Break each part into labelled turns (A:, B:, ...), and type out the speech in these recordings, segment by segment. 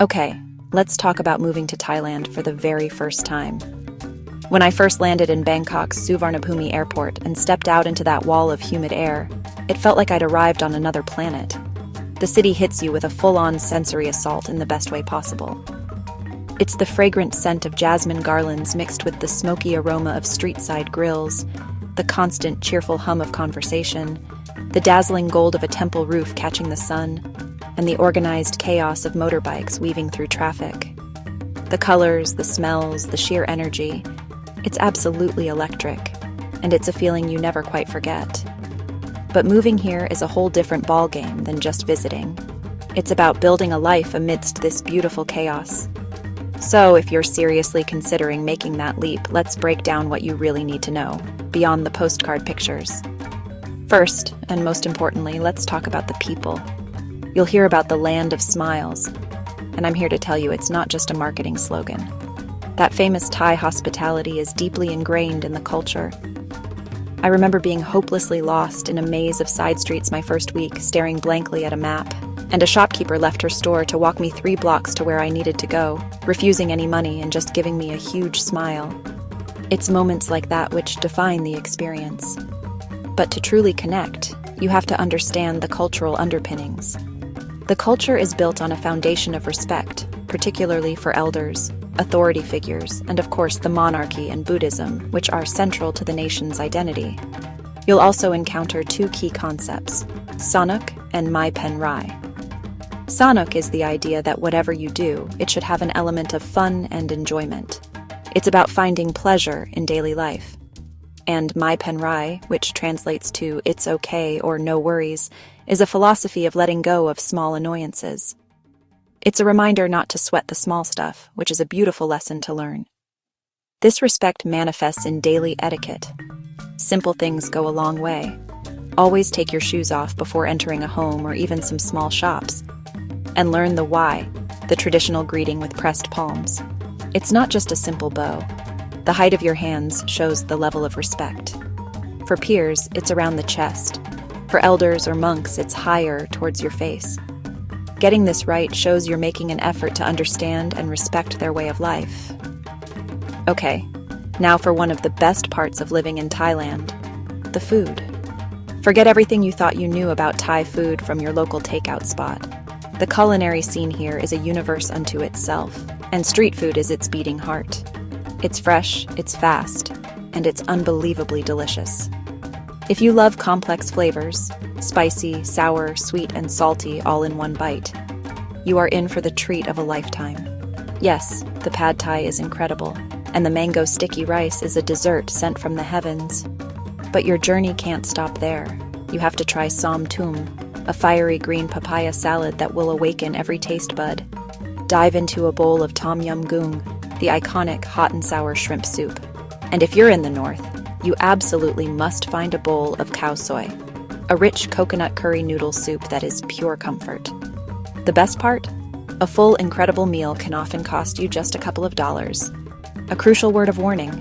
A: Okay, let's talk about moving to Thailand for the very first time. When I first landed in Bangkok's Suvarnabhumi airport and stepped out into that wall of humid air, it felt like I'd arrived on another planet. The city hits you with a full-on sensory assault in the best way possible. It's the fragrant scent of jasmine garlands mixed with the smoky aroma of street-side grills, the constant cheerful hum of conversation, the dazzling gold of a temple roof catching the sun, and the organized chaos of motorbikes weaving through traffic. The colors, the smells, the sheer energy, it's absolutely electric, and it's a feeling you never quite forget. But moving here is a whole different ballgame than just visiting. It's about building a life amidst this beautiful chaos. So if you're seriously considering making that leap, let's break down what you really need to know, beyond the postcard pictures. First, and most importantly, let's talk about the people. You'll hear about the land of smiles, and I'm here to tell you it's not just a marketing slogan. That famous Thai hospitality is deeply ingrained in the culture. I remember being hopelessly lost in a maze of side streets my first week, staring blankly at a map, and a shopkeeper left her store to walk me 3 blocks to where I needed to go, refusing any money and just giving me a huge smile. It's moments like that which define the experience. But to truly connect, you have to understand the cultural underpinnings. The culture is built on a foundation of respect, particularly for elders, authority figures, and of course the monarchy and Buddhism, which are central to the nation's identity. You'll also encounter 2 key concepts, Sanuk and Mai Pen Rai. Sanuk is the idea that whatever you do, it should have an element of fun and enjoyment. It's about finding pleasure in daily life. And Mai Pen Rai, which translates to it's okay or no worries, is a philosophy of letting go of small annoyances. It's a reminder not to sweat the small stuff, which is a beautiful lesson to learn. This respect manifests in daily etiquette. Simple things go a long way. Always take your shoes off before entering a home or even some small shops. And learn the why, the traditional greeting with pressed palms. It's not just a simple bow. The height of your hands shows the level of respect. For peers, it's around the chest. For elders or monks, it's higher towards your face. Getting this right shows you're making an effort to understand and respect their way of life. Okay, now for one of the best parts of living in Thailand, the food. Forget everything you thought you knew about Thai food from your local takeout spot. The culinary scene here is a universe unto itself, and street food is its beating heart. It's fresh, it's fast, and it's unbelievably delicious. If you love complex flavors, spicy, sour, sweet, and salty all in one bite, you are in for the treat of a lifetime. Yes, the pad thai is incredible, and the mango sticky rice is a dessert sent from the heavens. But your journey can't stop there. You have to try som tum, a fiery green papaya salad that will awaken every taste bud. Dive into a bowl of tom yum goong, the iconic hot and sour shrimp soup. And if you're in the north, you absolutely must find a bowl of khao soi, a rich coconut curry noodle soup that is pure comfort. The best part? A full, incredible meal can often cost you just a couple of dollars. A crucial word of warning: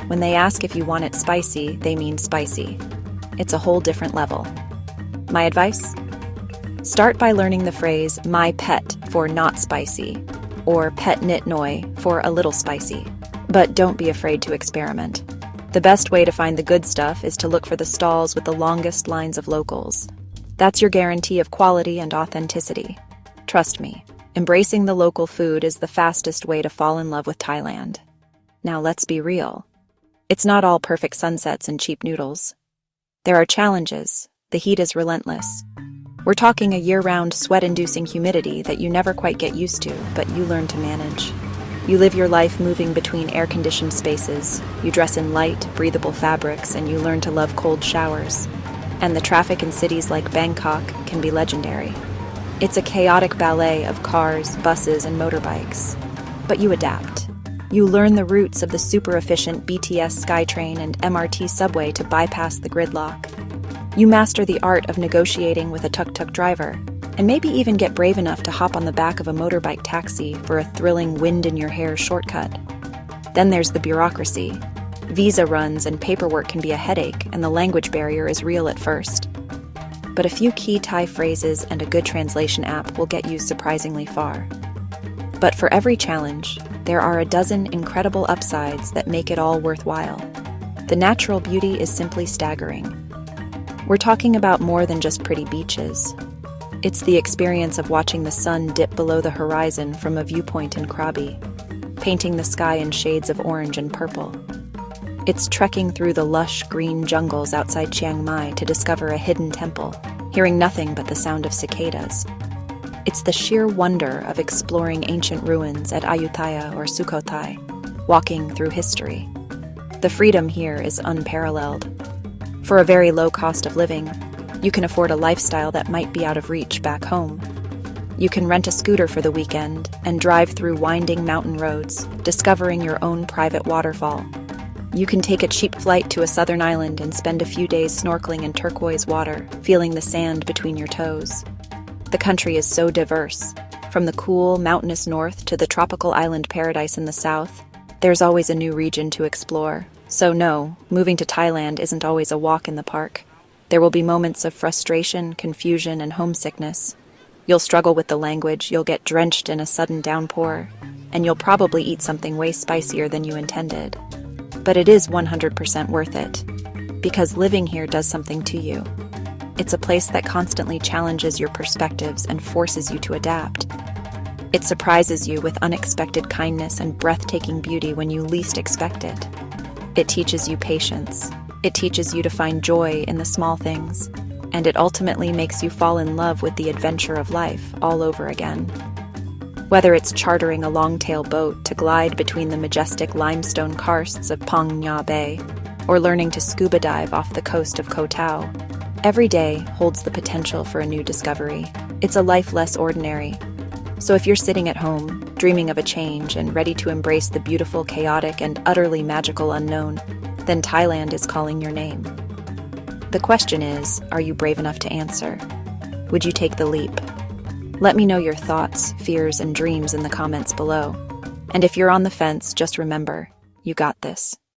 A: when they ask if you want it spicy, they mean spicy. It's a whole different level. My advice? Start by learning the phrase "my pet" for not spicy, or "pet nit noi" for a little spicy. But don't be afraid to experiment. The best way to find the good stuff is to look for the stalls with the longest lines of locals. That's your guarantee of quality and authenticity. Trust me, embracing the local food is the fastest way to fall in love with Thailand. Now let's be real. It's not all perfect sunsets and cheap noodles. There are challenges. The heat is relentless. We're talking a year-round sweat-inducing humidity that you never quite get used to, but you learn to manage. You live your life moving between air-conditioned spaces, you dress in light, breathable fabrics, and you learn to love cold showers. And the traffic in cities like Bangkok can be legendary. It's a chaotic ballet of cars, buses, and motorbikes. But you adapt. You learn the routes of the super-efficient BTS SkyTrain and MRT subway to bypass the gridlock. You master the art of negotiating with a tuk-tuk driver, and maybe even get brave enough to hop on the back of a motorbike taxi for a thrilling wind-in-your-hair shortcut. Then there's the bureaucracy. Visa runs and paperwork can be a headache, and the language barrier is real at first. But a few key Thai phrases and a good translation app will get you surprisingly far. But for every challenge, there are a dozen incredible upsides that make it all worthwhile. The natural beauty is simply staggering. We're talking about more than just pretty beaches. It's the experience of watching the sun dip below the horizon from a viewpoint in Krabi, painting the sky in shades of orange and purple. It's trekking through the lush green jungles outside Chiang Mai to discover a hidden temple, hearing nothing but the sound of cicadas. It's the sheer wonder of exploring ancient ruins at Ayutthaya or Sukhothai, walking through history. The freedom here is unparalleled. For a very low cost of living, you can afford a lifestyle that might be out of reach back home. You can rent a scooter for the weekend and drive through winding mountain roads, discovering your own private waterfall. You can take a cheap flight to a southern island and spend a few days snorkeling in turquoise water, feeling the sand between your toes. The country is so diverse. From the cool, mountainous north to the tropical island paradise in the south, there's always a new region to explore. So no, moving to Thailand isn't always a walk in the park. There will be moments of frustration, confusion, and homesickness. You'll struggle with the language, you'll get drenched in a sudden downpour, and you'll probably eat something way spicier than you intended. But it is 100% worth it, because living here does something to you. It's a place that constantly challenges your perspectives and forces you to adapt. It surprises you with unexpected kindness and breathtaking beauty when you least expect it. It teaches you patience. It teaches you to find joy in the small things. And it ultimately makes you fall in love with the adventure of life all over again. Whether it's chartering a long-tail boat to glide between the majestic limestone karsts of Phang Nga Bay, or learning to scuba dive off the coast of Koh Tao, every day holds the potential for a new discovery. It's a life less ordinary. So if you're sitting at home, dreaming of a change and ready to embrace the beautiful, chaotic, and utterly magical unknown, then Thailand is calling your name. The question is, are you brave enough to answer? Would you take the leap? Let me know your thoughts, fears, and dreams in the comments below. And if you're on the fence, just remember, you got this.